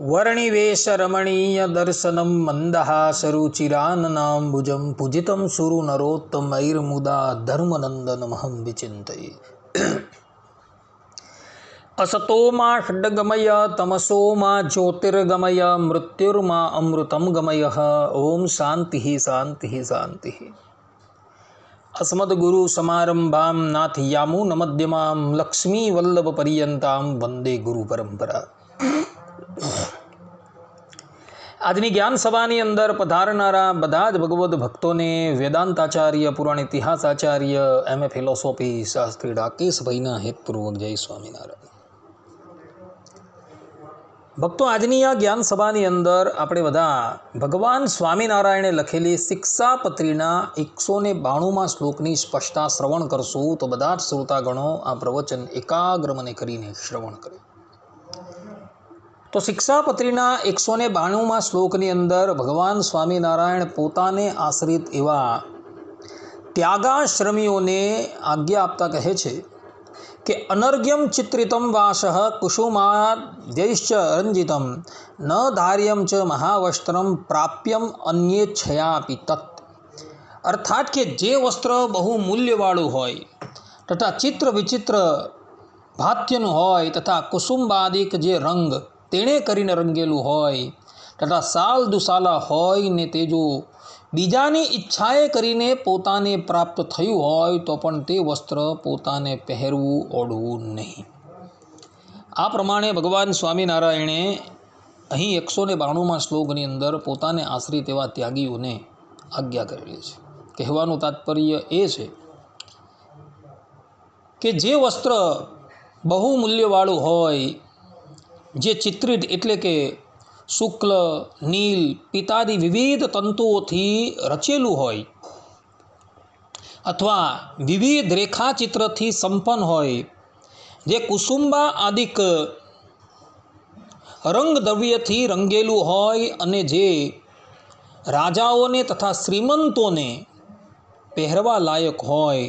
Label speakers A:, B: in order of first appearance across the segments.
A: वर्णिवेशरमणीय दर्शनं मन्दहासरुचिराननाम्बुजं पूजितं सुरु नरोत्तमैर्मुदा धर्मनन्दनमहं विचिन्तये। असतो मा षड्गमय तमसो मा ज्योतिर्गमय मृत्युर्मा अमृतं गमय। ओम शांति शांति शांति। अस्मद्गुरुसमारम्भां नाथयामुनमध्यमां लक्ष्मीवल्लभपर्यन्तां वंदे गुरुपरंपरा। આજની જ્ઞાન સભાની અંદર પધારનારા બધા જ ભગવદ્ ભક્તોને વેદાંતાચાર્ય પુરાણ ઇતિહાસાચાર્ય એમએ ફિલોસોફી શાસ્ત્રી રાકેશભાઈના હેતપૂર્વક જય સ્વામિનારાયણ। ભક્તો, આજની આ જ્ઞાન સભાની અંદર આપણે બધા ભગવાન સ્વામિનારાયણે લખેલી શિક્ષાપત્રીના 192મા શ્લોકની સ્પષ્ટતા શ્રવણ કરશું। તો બધા જ શ્રોતાગણો આ પ્રવચન એકાગ્ર મને કરીને શ્રવણ કરે। તો શિક્ષાપત્રીના 192મા શ્લોકની અંદર ભગવાન સ્વામિનારાયણ પોતાને આશ્રિત એવા ત્યાગાશ્રમીઓને આજ્ઞા આપતા કહે છે કે અનર્ઘ્યમ ચિત્રિતમ વાસઃ કુસુમાદ્યૈશ્ચ રંજિતમ ન ધાર્યમ ચ મહાવસ્ત્રમ પ્રાપ્યમ અન્યેચ્છયાપિ તત્। અર્થાત કે જે વસ્ત્ર બહુ મૂલ્યવાળું હોય તથા ચિત્ર વિચિત્ર ભાત્યનું હોય તથા કુસુંબાદિક જે રંગ તેણે કરીને રંગેલું હોય તથા સાલ દુસાલા હોય ને તે જો બીજાની ઈચ્છાએ કરીને પોતાને પ્રાપ્ત થયું હોય તો પણ તે વસ્ત્ર પોતાને પહેરવું ઓઢવું નહીં। આ પ્રમાણે ભગવાન સ્વામિનારાયણે અહીં 192મા શ્લોકની અંદર પોતાને આશ્રિત એવા ત્યાગીઓને આજ્ઞા કરેલી છે। કહેવાનું તાત્પર્ય એ છે કે જે વસ્ત્ર બહુ મૂલ્યવાળું હોય, જે ચિત્રિત એટલે કે શુક્લ નીલ પિત્તાદિ વિવિધ તંતુઓથી રચેલું હોય અથવા વિવિધ રેખાચિત્રથી સંપન્ન હોય, જે કુસુંબા આદિક રંગદ્રવ્યથી રંગેલું હોય અને જે રાજાઓને તથા શ્રીમંતોને પહેરવા લાયક હોય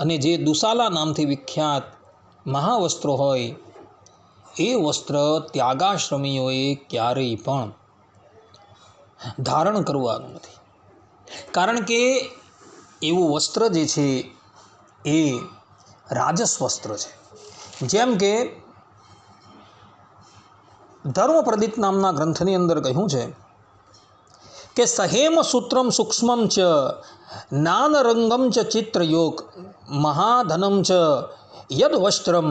A: અને જે દુસાલા નામથી વિખ્યાત મહાવસ્ત્રો હોય, એ વસ્ત્ર ત્યાગાશ્રમીઓએ ક્યારેય પણ ધારણ કરવાનું નથી। કારણ કે એવું વસ્ત્ર જે છે એ રાજસ વસ્ત્ર છે। જેમ કે ધર્મપ્રદિત નામના ગ્રંથની અંદર કહ્યું છે કે સહેમ સૂત્રમ સૂક્ષ્મમ ચ નાનરંગમ ચ ચિત્રયોગ મહાધનમ ચ યદ વસ્ત્રમ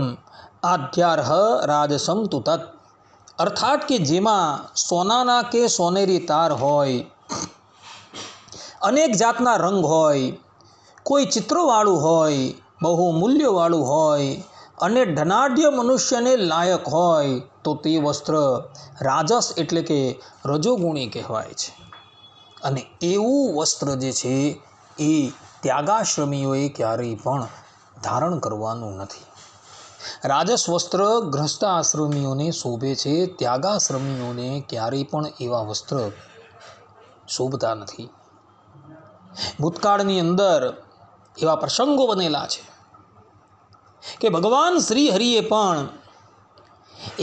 A: આધ્યાર્હ રાજસમ તુ તત્। અર્થાત કે જેમાં સોનાના કે સોનેરી તાર હોય, અનેક જાતના રંગ હોય, કોઈ ચિત્રવાળું હોય, બહુ મૂલ્યવાળું હોય અને ધનાઢ્ય મનુષ્યને લાયક હોય તો તે વસ્ત્ર રાજસ એટલે કે રજોગુણી કહેવાય છે। અને એવું વસ્ત્ર જે છે એ ત્યાગાશ્રમીઓએ ક્યારેય પણ ધારણ કરવાનું નથી। રાજસ વસ્ત્ર ગૃહસ્થ આશ્રમીઓને શોભે છે, ત્યાગાશ્રમીઓને ક્યારેય પણ એવા વસ્ત્ર શોભતા નથી। ભૂતકાળની અંદર એવા પ્રસંગો બનેલા છે કે ભગવાન શ્રી હરિએ પણ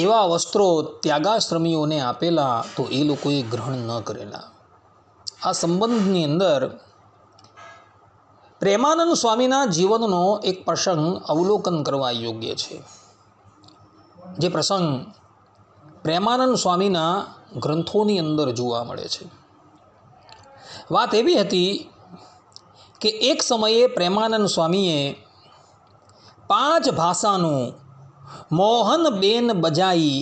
A: એવા વસ્ત્રો ત્યાગાશ્રમીઓને આપેલા તો એ લોકોએ ગ્રહણ ન કરેલા। આ સંબંધની અંદર પ્રેમાનંદ સ્વામીના જીવનનો એક પ્રસંગ અવલોકન કરવા યોગ્ય છે। જે પ્રસંગ પ્રેમાનંદ સ્વામીના ગ્રંથોની અંદર જોવા મળે છે। વાત એવી હતી કે એક સમયે પ્રેમાનંદ સ્વામીએ 5 ભાષાનું મોહન બેન બજાઈ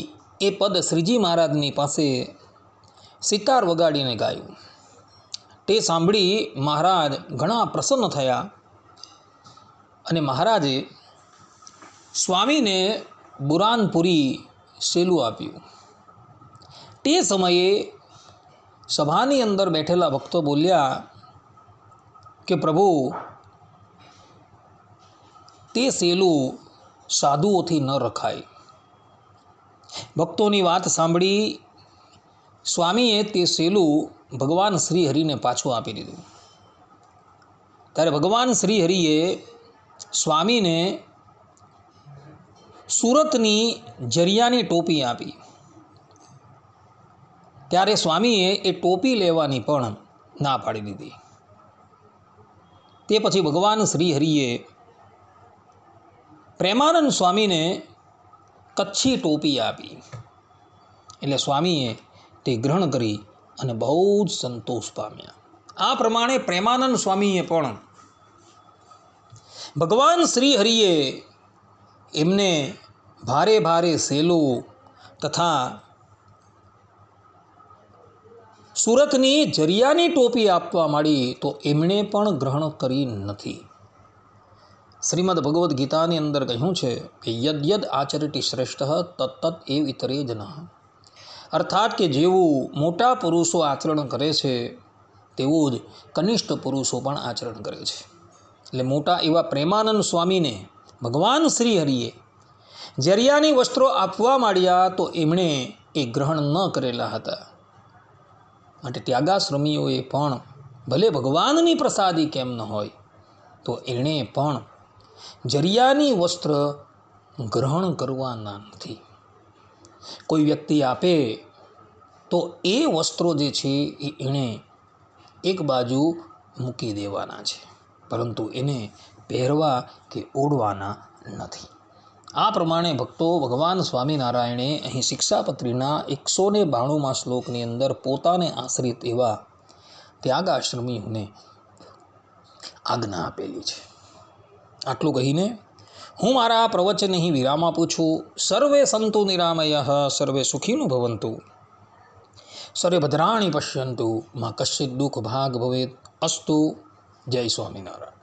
A: એ પદ શ્રીજી મહારાજની પાસે સિતાર વગાડીને ગાયું। તે સાંભળી મહારાજ ઘણા પ્રસન્ન થયા અને મહારાજે સ્વામીને બુરાનપુરી સેલું આપ્યું। તે સમયે સભાની અંદર બેઠેલા ભક્તો બોલ્યા કે પ્રભુ, તે સેલું સાધુઓથી ન રખાય। ભક્તોની વાત સાંભળી સ્વામીએ તે સેલું ભગવાન શ્રી હરિને પાછું આપી દીધું। ત્યારે ભગવાન શ્રી હરિએ સ્વામીને સુરતની જરિયાની ટોપી આપી ત્યારે સ્વામીએ એ ટોપી લેવાની પણ ના પાડી દીધી. તે પછી ભગવાન શ્રી હરિએ પ્રેમાનંદ સ્વામીને કચ્છી ટોપી આપી. એટલે સ્વામીએ તે ગ્રહણ કરી અને બહુ જ સંતોષ પામ્યા. આ પ્રમાણે પ્રેમાનંદ સ્વામીએ પણ ભગવાન શ્રી હરિએ એમને ભારે ભારે સેલો તથા સુરતની જરિયાની ટોપી આપવા માંડી તો એમણે પણ ગ્રહણ કરી નથી. શ્રીમદ ભગવદ્ ગીતાની અંદર કહ્યું છે કે યદ આચરતી શ્રેષ્ઠ તત્તત એવ ઇતરે જનઃ. અર્થાત કે જેવું મોટા પુરુષો આચરણ કરે છે તેવું જ કનિષ્ઠ પુરુષો પણ આચરણ કરે છે. એટલે મોટા એવા પ્રેમાનંદ સ્વામીને ભગવાન શ્રી હરિએ જરિયાની વસ્ત્રો આપવા માંડ્યા તો એમણે એ ગ્રહણ ન કરેલા હતા. માટે ત્યાગાશ્રમીઓએ પણ ભલે ભગવાનની પ્રસાદી કેમ ન હોય તો એણે પણ જરિયાની વસ્ત્ર ગ્રહણ કરવાના નથી. કોઈ વ્યક્તિ આપે તો એ વસ્ત્રો જે છે એ એણે એક બાજુ મૂકી દેવાના છે, પરંતુ એને પહેરવા કે ઓઢવાના નથી. આ પ્રમાણે ભક્તો ભગવાન સ્વામિનારાયણે અહીં શિક્ષાપત્રીના 192મા શ્લોકની અંદર પોતાને આશ્રિત એવા ત્યાગાશ્રમીઓને આજ્ઞા આપેલી છે. આટલું કહીને હું મારા આ પ્રવચન અહીં વિરામ આપું છું. સર્વે સંતુ નિરામયઃ, સર્વે સુખીનો ભવંતુ, સર્વે ભદ્રાણી પશ્યંતુ, મા કશ્ચિત દુઃખ ભાગ ભવેત. અસ્તુ. જય સ્વામિનારાયણ.